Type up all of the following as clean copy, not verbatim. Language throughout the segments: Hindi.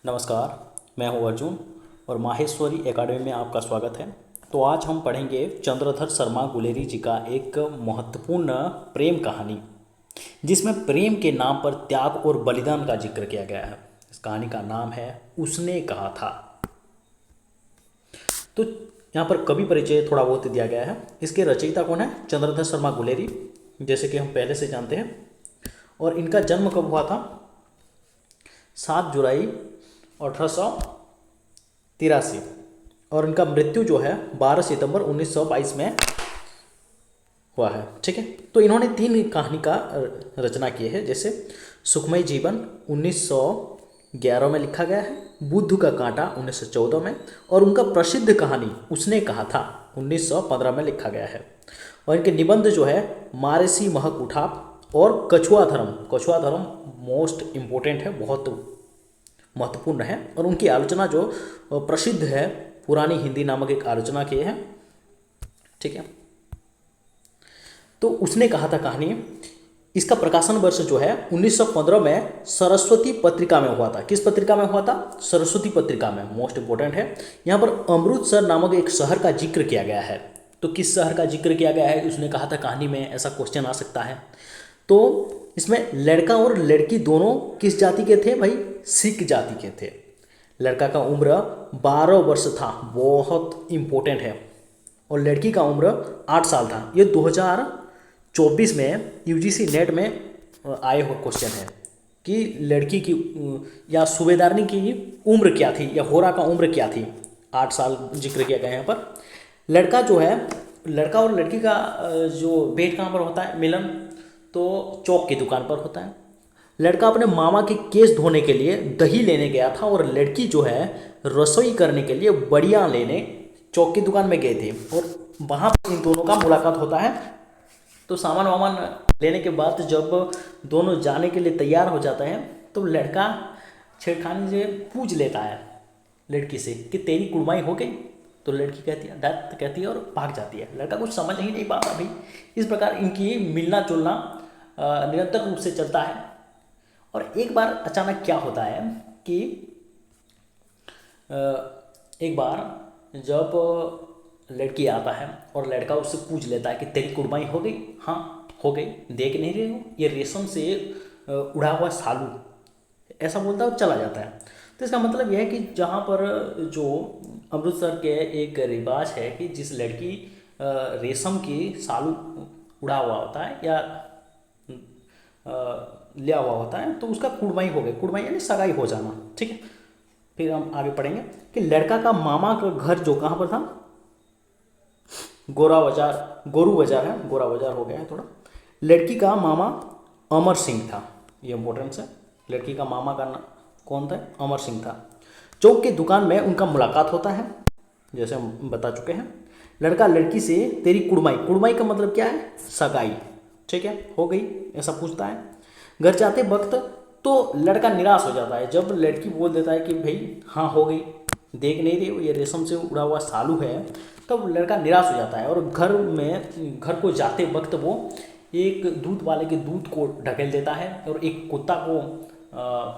नमस्कार। मैं हूं अर्जुन और माहेश्वरी एकेडमी में आपका स्वागत है। तो आज हम पढ़ेंगे चंद्रधर शर्मा गुलेरी जी का एक महत्वपूर्ण प्रेम कहानी, जिसमें प्रेम के नाम पर त्याग और बलिदान का जिक्र किया गया है। इस कहानी का नाम है उसने कहा था। तो यहाँ पर कवि परिचय थोड़ा बहुत दिया गया है। इसके रचयिता कौन है? चंद्रधर शर्मा गुलेरी, जैसे कि हम पहले से जानते हैं। और इनका जन्म कब हुआ था? 7 जुलाई 1883। और इनका मृत्यु जो है 12 सितंबर 1922 में हुआ है। ठीक है, तो इन्होंने 3 कहानी का रचना की है। जैसे सुखमय जीवन 1911 में लिखा गया है, बुद्ध का कांटा 1914 में, और उनका प्रसिद्ध कहानी उसने कहा था 1915 में लिखा गया है। और इनके निबंध जो है मारेसी महक उठाप और कछुआ धर्म। कछुआ धर्म मोस्ट इम्पोर्टेंट है, बहुत महत्वपूर्ण है। और उनकी आलोचना जो प्रसिद्ध है, पुरानी हिंदी नामक एक आलोचना की है। ठीक है, तो उसने कहा था कहानी, इसका प्रकाशन वर्ष जो है 1915 में सरस्वती पत्रिका में हुआ था। किस पत्रिका में हुआ था? सरस्वती पत्रिका में। मोस्ट इंपोर्टेंट है। यहाँ पर अमृतसर नामक एक शहर का जिक्र किया गया है। तो किस शहर का जिक्र किया गया है उसने कहा था कहानी में? ऐसा क्वेश्चन आ सकता है। तो इसमें लड़का और लड़की दोनों किस जाति के थे भाई? सिख जाति के थे। लड़का का उम्र 12 वर्ष था, बहुत इम्पोर्टेंट है। और लड़की का उम्र 8 साल था। ये 2024 में यूजीसी नेट में आए हुए क्वेश्चन है कि लड़की की या सूबेदारनी की उम्र क्या थी, या होरा का उम्र क्या थी। 8 साल जिक्र किया गया है यहाँ पर। लड़का जो है, लड़का और लड़की का जो भेंट कहाँ पर होता है, मिलन, तो चौक की दुकान पर होता है। लड़का अपने मामा के केस धोने के लिए दही लेने गया था, और लड़की जो है रसोई करने के लिए बड़ियाँ लेने चौक की दुकान में गए थे। और वहाँ पर इन दोनों का मुलाकात होता है। तो सामान वामान लेने के बाद जब दोनों जाने के लिए तैयार हो जाते हैं, तो लड़का छेड़खानी से पूछ लेता है लड़की से कि तेरी कुड़माई हो गई? तो लड़की कहती है, दैट कहती है, और भाग जाती है। लड़का कुछ समझ ही नहीं पाता भाई। इस प्रकार इनकी मिलना जुलना निरंतर रूप से चलता है। और एक बार अचानक क्या होता है कि एक बार जब लड़की आता है और लड़का उससे पूछ लेता है कि तेरी कुड़माई हो गई? हाँ हो गई। देख नहीं रहे हो, ये रेशम से उड़ा हुआ सालू, ऐसा बोलता है और चला जाता है। तो इसका मतलब यह है कि जहाँ पर जो अमृतसर के एक रिवाज है कि जिस लड़की रेशम की सालू उड़ा हुआ होता है या लिया हुआ होता है, तो उसका कुड़माई हो गई। कुड़माई यानी सगाई हो जाना। ठीक है, फिर हम आगे पढ़ेंगे कि लड़का का मामा का घर जो कहाँ पर था? गोरा बाजार, गोरू बाजार है, गोरा बाजार हो गया है थोड़ा। लड़की का मामा अमर सिंह था, ये इंपॉर्टेंस है। लड़की का मामा का कौन था? अमर सिंह था। चौक की दुकान में उनका मुलाकात होता है, जैसे हम बता चुके हैं। लड़का लड़की से तेरी कुड़माई, कुड़माई का मतलब क्या है? सगाई। ठीक है, हो गई, ऐसा पूछता है। घर जाते वक्त तो लड़का निराश हो जाता है जब लड़की बोल देता है कि भाई हाँ हो गई, देख नहीं रही हो ये रेशम से उड़ा हुआ सालू है। तब लड़का निराश हो जाता है और घर को जाते वक्त वो एक दूध वाले के दूध को ढकेल देता है और एक कुत्ता को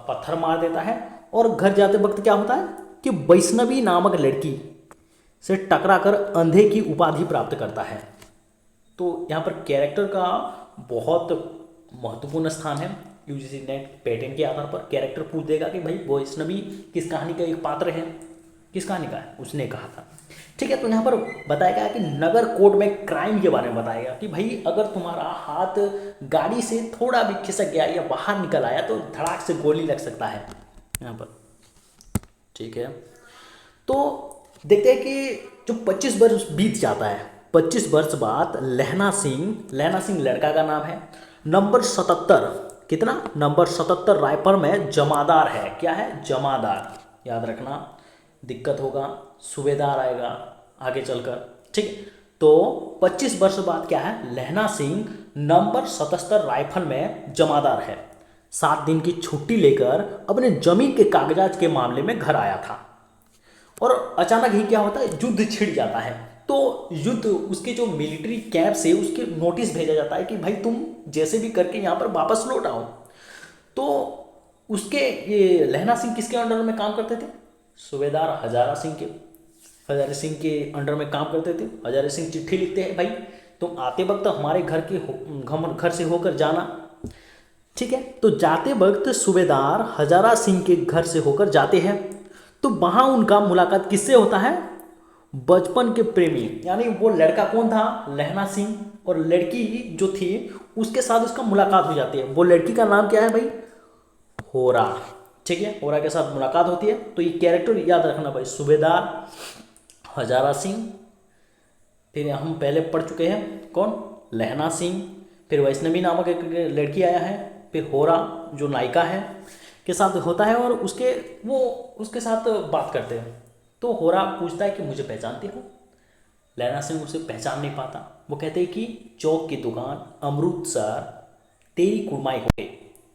पत्थर मार देता है। और घर जाते वक्त क्या होता है कि वैष्णवी नामक लड़की से टकराकर अंधे की उपाधि प्राप्त करता है। तो यहाँ पर कैरेक्टर का बहुत महत्वपूर्ण स्थान है। यूजीसी नेट पैटर्न के आधार पर कैरेक्टर पूछ देगा कि भाई वैष्णवी किस कहानी का एक पात्र है, किस कहानी का है? उसने कहा था। ठीक है, तो यहाँ पर बताया गया कि नगर कोर्ट में क्राइम के बारे में बताया कि भाई अगर तुम्हारा हाथ गाड़ी से थोड़ा भी खिसक गया या बाहर निकल आया तो धड़ाक से गोली लग सकता है यहाँ पर। ठीक है, तो देखते हैं कि जो 25 वर्ष बीत जाता है, 25 वर्ष बाद लहना सिंह लड़का का नाम है, नंबर 77, कितना? नंबर 77 रायपुर में जमादार है। क्या है? जमादार, याद रखना, दिक्कत होगा, सूबेदार आएगा आगे चलकर। ठीक, तो 25 वर्ष बाद क्या है? लहना सिंह नंबर 77 राइफल में जमादार है। 7 दिन की छुट्टी लेकर अपने जमीन के कागजात के मामले में घर आया था और अचानक ही क्या होता है? युद्ध छिड़ जाता है। तो युद्ध, उसके जो मिलिट्री कैंप से उसके नोटिस भेजा जाता है कि भाई तुम जैसे भी करके यहाँ पर वापस लौट आओ। तो उसके ये लहना सिंह किसके अंडर में काम करते थे? सूबेदार हजारे सिंह के अंडर में काम करते थे। हजारे सिंह चिट्ठी लिखते हैं, भाई तुम आते वक्त हमारे घर से होकर जाना, ठीक है। तो जाते वक्त सूबेदार हजारा सिंह के घर से होकर जाते हैं, तो वहाँ उनका मुलाकात किससे होता है? बचपन के प्रेमी, यानी वो लड़का कौन था? लहना सिंह, और लड़की जो थी उसके साथ उसका मुलाकात हो जाती है। वो लड़की का नाम क्या है भाई? होरा, ठीक है। होरा के साथ मुलाकात होती है। तो ये कैरेक्टर याद रखना भाई, सूबेदार हजारा सिंह, फिर हम पहले पढ़ चुके हैं कौन? लहना सिंह, फिर वैष्णवी नामक एक लड़की आया है, फिर होरा जो नायिका है के साथ होता है, और उसके साथ बात करते हैं। तो होरा पूछता है कि मुझे पहचानती हो? लहना सिंह उसे पहचान नहीं पाता। वो कहते हैं कि चौक की दुकान, अमृतसर, तेरी कुड़माई हो गई।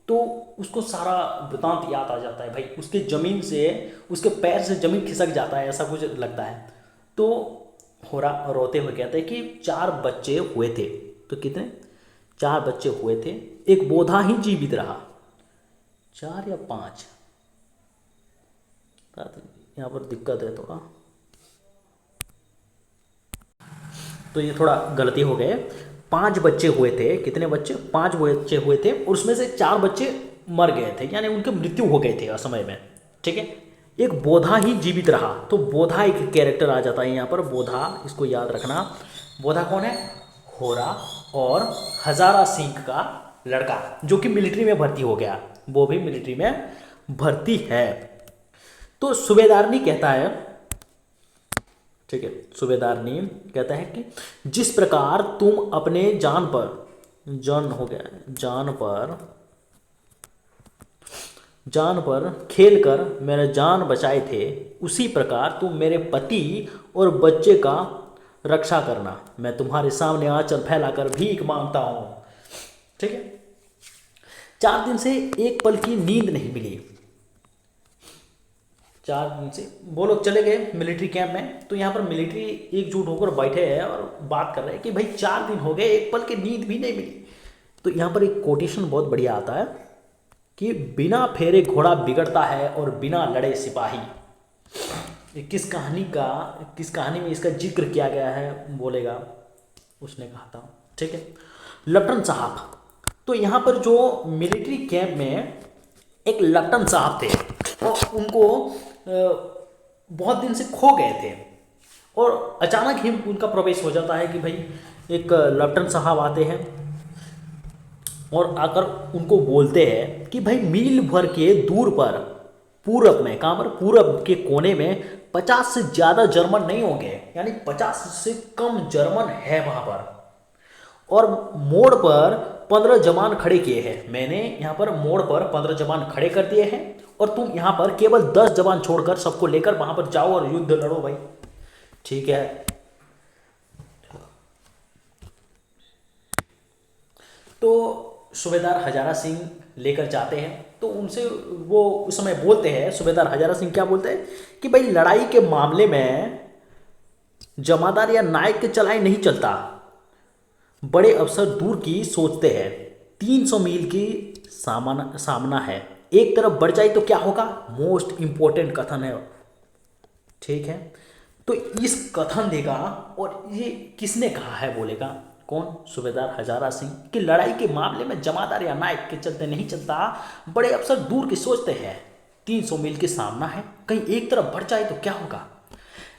तो उसको सारा वृतांत याद आ जाता है भाई, उसके ज़मीन से, उसके पैर से ज़मीन खिसक जाता है, ऐसा कुछ लगता है। तो होरा रोते हुए कहते हैं कि 4 बच्चे हुए थे। तो कितने? 4 बच्चे हुए थे, एक बोधा ही जीवित रहा। 4 या 5, यहाँ पर दिक्कत है थोड़ा, तो ये थोड़ा गलती हो गए। 5 बच्चे हुए थे। कितने बच्चे? 5 बच्चे हुए थे, और उसमें से 4 बच्चे मर गए थे, यानी उनके मृत्यु हो गए थे असमय में, ठीक है। एक बोधा ही जीवित रहा। तो बोधा एक कैरेक्टर आ जाता है यहाँ पर, बोधा, इसको याद रखना। बोधा कौन है? होरा और हजारा सिंह का लड़का, जो कि मिलिट्री में भर्ती हो गया, वो भी मिलिट्री में भर्ती है। तो सूबेदारनी कहता है, ठीक है, सूबेदारनी कहता है कि जिस प्रकार तुम अपने जान पर, जान पर खेल कर मेरा जान बचाए थे, उसी प्रकार तुम मेरे पति और बच्चे का रक्षा करना। मैं तुम्हारे सामने आंचल फैलाकर भीख मांगता हूं, ठीक है। 4 दिन से एक पल की नींद नहीं मिली। 4 दिन से वो लोग चले गए मिलिट्री कैंप में। तो यहाँ पर मिलिट्री एकजुट होकर बैठे हैं और बात कर रहे हैं कि भाई 4 दिन हो गए, एक पल की नींद भी नहीं मिली। तो यहाँ पर एक कोटेशन बहुत बढ़िया आता है कि बिना फेरे घोड़ा बिगड़ता है और बिना लड़े सिपाही। किस कहानी में इसका जिक्र किया गया है बोलेगा, उसने कहा था, ठीक है। लेफ्टिनेंट साहब, तो यहाँ पर जो मिलिट्री कैंप में एक लेफ्टिनेंट साहब थे, और उनको बहुत दिन से खो गए थे, और अचानक ही उनका प्रवेश हो जाता है कि भाई एक लेफ्टिनेंट साहब आते हैं और आकर उनको बोलते हैं कि भाई मील भर के दूर पर पूरब में, कहाँ पर? पूरब के कोने में 50 से ज़्यादा जर्मन नहीं होंगे, यानी 50 से कम जर्मन है वहाँ पर, और मोड़ पर 15 जवान खड़े किए हैं। मैंने यहाँ पर मोड़ पर 15 जवान खड़े कर दिए हैं, और तुम यहाँ पर केवल 10 जवान छोड़कर सबको लेकर वहाँ पर जाओ और युद्ध लड़ो भाई, ठीक है। तो सूबेदार हजारा सिंह लेकर जाते हैं। तो उनसे वो उस समय बोलते हैं, सूबेदार हजारा सिंह क्या बोलते हैं कि भाई लड़ाई के मामले में जमादार या नायक के चलाए नहीं चलता, बड़े अफसर दूर की सोचते हैं। 300 मील की सामना है, एक तरफ बढ़ जाए तो क्या होगा? मोस्ट इंपॉर्टेंट कथन है, ठीक है। तो इस कथन देगा, और ये किसने कहा है बोलेगा, कौन? सूबेदार हजारा सिंह, कि लड़ाई के मामले में जमादार या नायक के चलते नहीं चलता, बड़े अफसर दूर की सोचते हैं। 300 मील के सामना है, कहीं एक तरफ बढ़ जाए तो क्या होगा?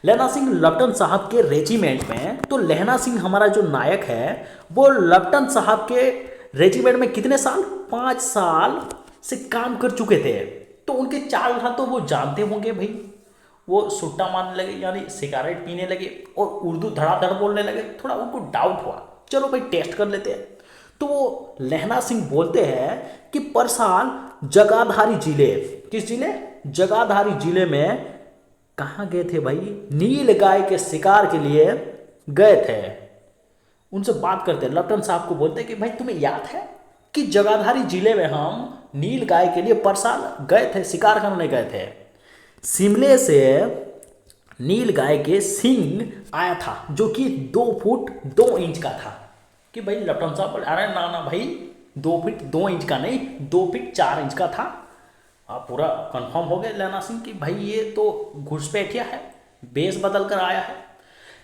लहना सिंह लेफ्टिनेंट साहब के रेजिमेंट में, तो लहना सिंह हमारा जो नायक है वो लेफ्टिनेंट साहब के रेजिमेंट में कितने साल? 5 साल से काम कर चुके थे। तो उनके चाल था तो वो जानते होंगे भाई। वो सुट्टा मारने लगे, यानी सिगारेट पीने लगे, और उर्दू धड़ाधड़ बोलने लगे। थोड़ा उनको डाउट हुआ, चलो भाई टेस्ट कर लेते हैं। तो वो लहना सिंह बोलते हैं कि पर साल जगाधारी जिले, किस जिले? जगाधारी जिले में कहाँ गए थे भाई? नील गाय के शिकार के लिए गए थे। उनसे बात करते हैं, लेफ्टिनेंट साहब को बोलते हैं कि भाई तुम्हें याद है कि जगाधारी जिले में हम नील गाय के लिए पर साल गए थे, शिकार करने गए थे। शिमले से नील गाय के सींग आया था, जो कि 2 फुट 2 इंच का था। कि भाई लेफ्टिनेंट साहब बोले, अरे ना ना भाई, 2 फीट 2 इंच का नहीं, 2 फीट 4 इंच का था। आप पूरा कंफर्म हो गए लैला सिंह कि भाई ये तो घुसपैठिया है, बेस बदल कर आया है।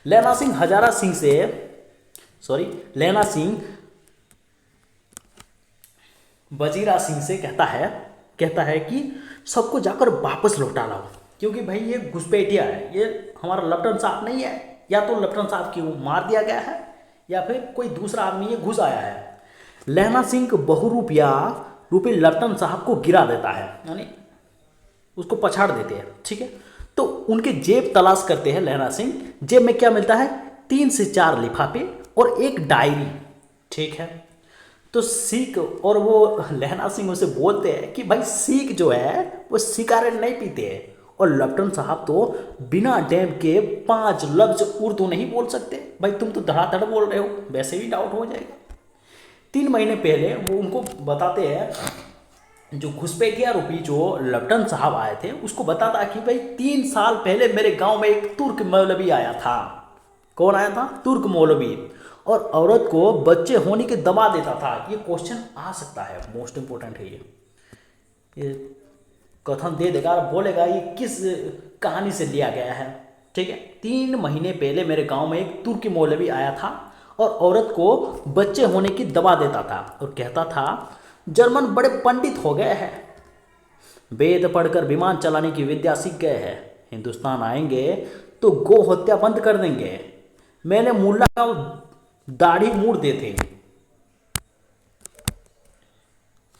लैला सिंह हजारा सिंह से, सॉरी, लैला सिंह वजीरा सिंह से कहता है कि सबको जाकर वापस लौटा लाओ, क्योंकि भाई ये घुसपैठिया है, ये हमारा लेफ्टिनेंट साहब नहीं है, या तो लेफ्टिनेंट साहब की वो मार दिया गया है या फिर कोई दूसरा आदमी ये घुस आया है। लहना सिंह बहुरूपिया रूपी लेफ्टिनेंट साहब को गिरा देता है, यानी उसको पछाड़ देते हैं, ठीक है। तो उनके जेब तलाश करते हैं लहना सिंह, जेब में क्या मिलता है, 3 से 4 लिफाफे और एक डायरी, ठीक है। तो सिख और वो लहना सिंह उसे बोलते हैं कि भाई सिख जो है वो सिगारेट नहीं पीते हैं, और लेफ्टिनेंट साहब तो बिना डैम के 5 लफ्ज उर्दू नहीं बोल सकते, भाई तुम तो धड़ाधड़ बोल रहे हो, वैसे भी डाउट हो जाएगा। 3 महीने पहले वो उनको बताते हैं, जो घुसपैठिया रूपी जो लेफ्टिनेंट साहब आए थे उसको बताता कि भाई 3 साल पहले मेरे गांव में एक तुर्क मौलवी आया था। कौन आया था, तुर्क मौलवी, और औरत को बच्चे होने के दबा देता था। ये क्वेश्चन आ सकता है, मोस्ट इंपोर्टेंट है ये कथन दे देगा और बोलेगा ये किस कहानी से लिया गया है, ठीक है। 3 महीने पहले मेरे गांव में एक तुर्की मौलवी आया था और औरत को बच्चे होने की दबा देता था और कहता था जर्मन बड़े पंडित हो गए हैं, वेद पढ़कर विमान चलाने की विद्या सीख गए हैं, हिंदुस्तान आएंगे तो गो हत्या बंद कर देंगे। मैंने मुल्ला का दाढ़ी मूड़ दे थे,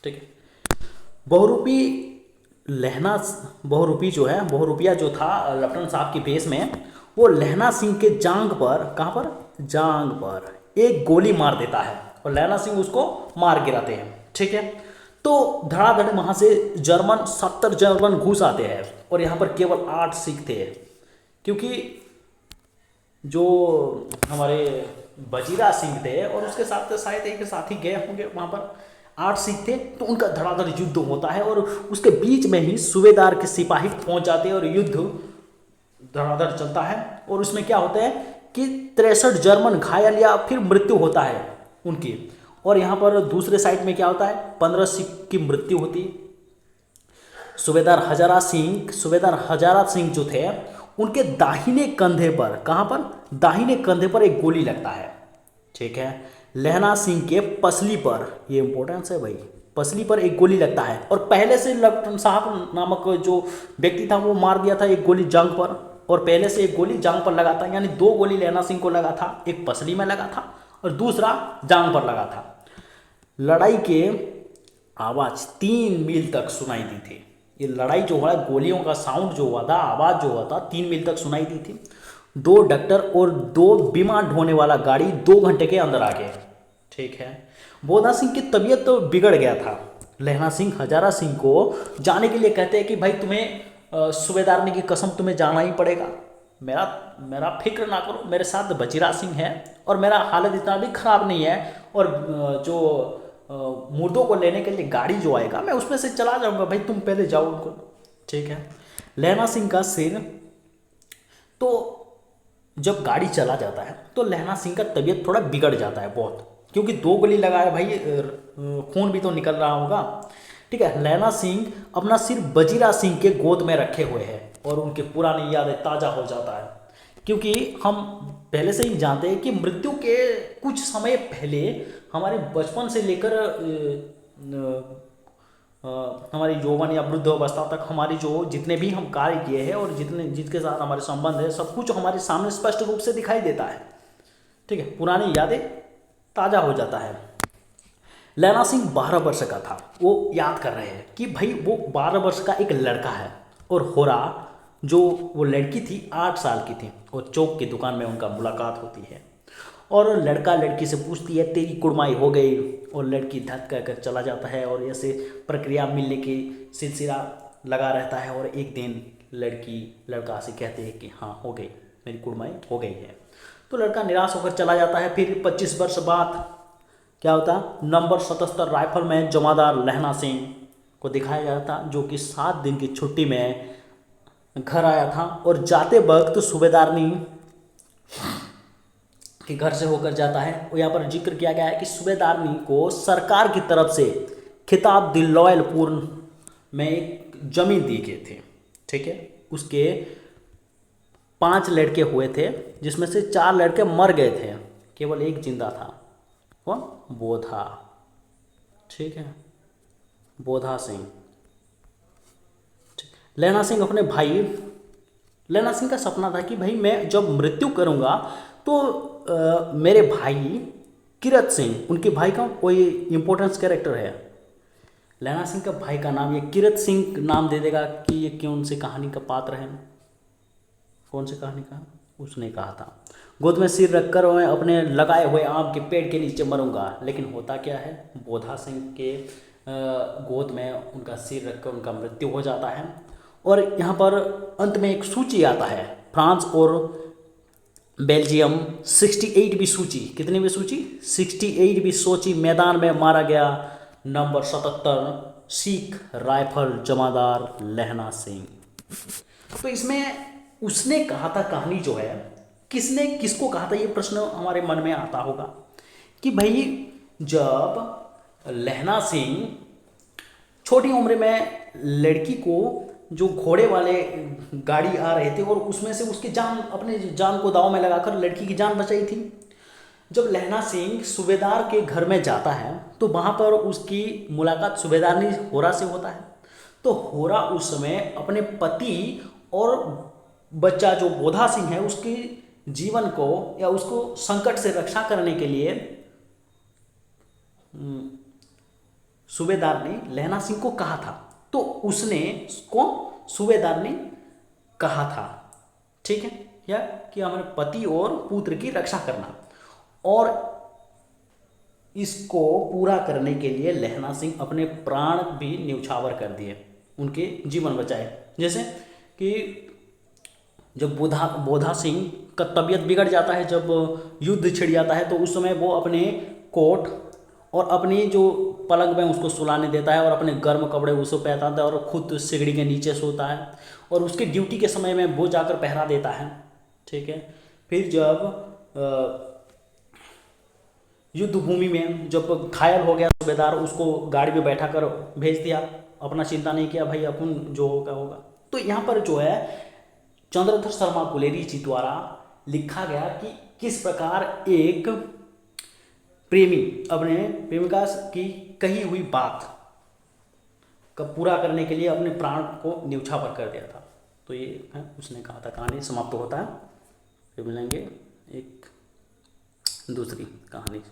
ठीक है। बहुरूपी लहना बहुरूपी जो है, बहुरूपिया जो था लेफ्टिनेंट साहब की बेस में, वो लहना सिंह के जांग पर, कहाँ पर, जांग पर एक गोली मार देता है और लहना सिंह उसको मार गिराते हैं, ठीक है। तो धड़ाधड़ वहाँ से 70 जर्मन घुस आते हैं और यहाँ पर केवल 8 सिख थे, क्योंकि जो हमारे वजीरा सिंह थे और उसके साथ शायद एक साथी गए होंगे वहाँ पर, 8 सिख थे। तो उनका धड़ाधड़ युद्ध होता है और उसके बीच में ही सूबेदार के सिपाही पहुंच जाते हैं और युद्ध धड़ाधड़ चलता है। और उसमें क्या होता है कि 63 जर्मन घायल या फिर मृत्यु होता है उनकी, और यहाँ पर दूसरे साइड में क्या होता है, 15 सिख की मृत्यु होती है। सूबेदार हजारा सिंह जो थे उनके दाहिने कंधे पर, कहाँ पर, दाहिने कंधे पर एक गोली लगता है, ठीक है। लहना सिंह के पसली पर, ये इंपॉर्टेंस है भाई, पसली पर एक गोली लगता है, और पहले से लेफ्टिनेंट साहब नामक जो व्यक्ति था वो मार दिया था एक गोली जांग पर, और पहले से एक गोली जांग पर लगा था, यानी 2 गोली लहना सिंह को लगा था, एक पसली में लगा था और दूसरा जांग पर लगा था। लड़ाई के आवाज 3 मील तक सुनाई दी थी। ये लड़ाई जो हुआ, गोलियों का साउंड जो हुआ था, आवाज जो हुआ था, 3 मील तक सुनाई दी थी। 2 डॉक्टर और 2 विमान ढोने वाला गाड़ी 2 घंटे के अंदर आ गए, ठीक है। बोधा सिंह की तबीयत तो बिगड़ गया था। लहना सिंह हजारा सिंह को जाने के लिए कहते हैं कि भाई तुम्हें सूबेदारनी की कसम तुम्हें जाना ही पड़ेगा, मेरा फिक्र ना करो, मेरे साथ वजीरा सिंह है और मेरा हालत इतना भी खराब नहीं है, और जो मुर्दों को लेने के लिए गाड़ी जो आएगा मैं उसमें से चला जाऊंगा, भाई तुम पहले जाओ उनको, ठीक है। लहना सिंह का सिर, तो जब गाड़ी चला जाता है तो लहना सिंह का तबीयत थोड़ा बिगड़ जाता है बहुत, क्योंकि 2 गोली लगाए भाई, खून भी तो निकल रहा होगा, ठीक है। लहना सिंह अपना सिर वजीरा सिंह के गोद में रखे हुए हैं और उनके पुरानी यादें ताज़ा हो जाता है, क्योंकि हम पहले से ही जानते हैं कि मृत्यु के कुछ समय पहले हमारे बचपन से लेकर हमारी यौवन या वृद्ध अवस्था तक हमारी जो जितने भी हम कार्य किए हैं और जिसके साथ हमारे संबंध है, सब कुछ हमारे सामने स्पष्ट रूप से दिखाई देता है, ठीक है। पुरानी यादें ताज़ा हो जाता है। लहना सिंह 12 वर्ष का था, वो याद कर रहे हैं कि भाई वो 12 वर्ष का एक लड़का है, और होरा जो वो लड़की थी 8 साल की थी, और चौक की दुकान में उनका मुलाकात होती है और लड़का लड़की से पूछती है तेरी कुड़माई हो गई, और लड़की धक कर चला जाता है और ऐसे प्रक्रिया मिलने की सिलसिला लगा रहता है। और एक दिन लड़का से कहते हैं कि हाँ हो गई, मेरी कुड़माई हो गई है। तो लड़का निराश होकर चला जाता है। फिर 25 वर्ष बाद क्या होता, नंबर 77 राइफल में जमादार लहना सिंह को दिखाया जाता, जो कि 7 दिन की छुट्टी में घर आया था और जाते वक्त सूबेदारनी के घर से होकर जाता है। और यहाँ पर जिक्र किया गया है कि सूबेदारनी को सरकार की तरफ से खिताब दिलौलपुर में एक जमीन दी गई थी, ठीक है। उसके 5 लड़के हुए थे, जिसमें से 4 लड़के मर गए थे, केवल एक जिंदा था। कौन? बोधा, ठीक है, बोधा सिंह। लैना सिंह अपने भाई, लैना सिंह का सपना था कि भाई मैं जब मृत्यु करूंगा तो मेरे भाई किरत सिंह, उनके भाई का कोई इंपॉर्टेंस कैरेक्टर है, लैना सिंह का भाई का नाम ये किरत सिंह नाम दे देगा कि ये कौन सी कहानी का पात्र है, कौन सी कहानी का? उसने कहा था गोद में सिर रखकर मैं अपने लगाए हुए आम के पेड़ के नीचे मरूंगा, लेकिन होता क्या है, बोधा सिंह के गोद में उनका सिर रखकर उनका मृत्यु हो जाता है। और यहाँ पर अंत में एक सूची आता है, फ्रांस और बेल्जियम 68वीं सूची, कितनी सूची? 68वीं सूची मैदान में मारा गया नंबर 77 सिख राइफल जमादार लैना सिंह। तो इसमें उसने कहा था कहानी जो है, किसने किसको कहा था, ये प्रश्न हमारे मन में आता होगा कि भाई जब लैना सिंह छोटी उम्र में लड़की को जो घोड़े वाले गाड़ी आ रहे थे और उसमें से उसकी जान, अपने जान को दांव में लगाकर लड़की की जान बचाई थी। जब लैना सिंह सूबेदार के घर में जाता है तो वहाँ पर उसकी मुलाकात सूबेदारनी होरा से होता है। तो होरा उस समय अपने पति और बच्चा जो बोधा सिंह है उसके जीवन को या उसको संकट से रक्षा करने के लिए सूबेदार ने लैना सिंह को कहा था। तो उसने कौन? सूबेदार ने कहा था, ठीक है, या कि हमारे पति और पुत्र की रक्षा करना। और इसको पूरा करने के लिए लैना सिंह अपने प्राण भी न्यौछावर कर दिए, उनके जीवन बचाए। जैसे कि जब बोधा सिंह का तबीयत बिगड़ जाता है, जब युद्ध छिड़ जाता है, तो उस समय वो अपने कोट और अपनी जो पलंग में उसको सुलाने देता है और अपने गर्म कपड़े उसको पहनाता है और खुद सिगड़ी के नीचे सोता है और उसके ड्यूटी के समय में वो जाकर पहरा देता है, ठीक है। फिर जब युद्ध भूमि में जब घायल हो गया सूबेदार, उसको गाड़ी में बैठा कर भेज दिया, अपना चिंता नहीं किया, भाई अपन जो होगा होगा। तो यहाँ पर जो है चंद्रधर शर्मा गुलेरी जी द्वारा लिखा गया कि किस प्रकार एक प्रेमी अपने प्रेमिका की कही हुई बात का पूरा करने के लिए अपने प्राण को न्यौछावर कर दिया था। तो ये है उसने कहा था। कहानी समाप्त होता है, फिर मिलेंगे एक दूसरी कहानी।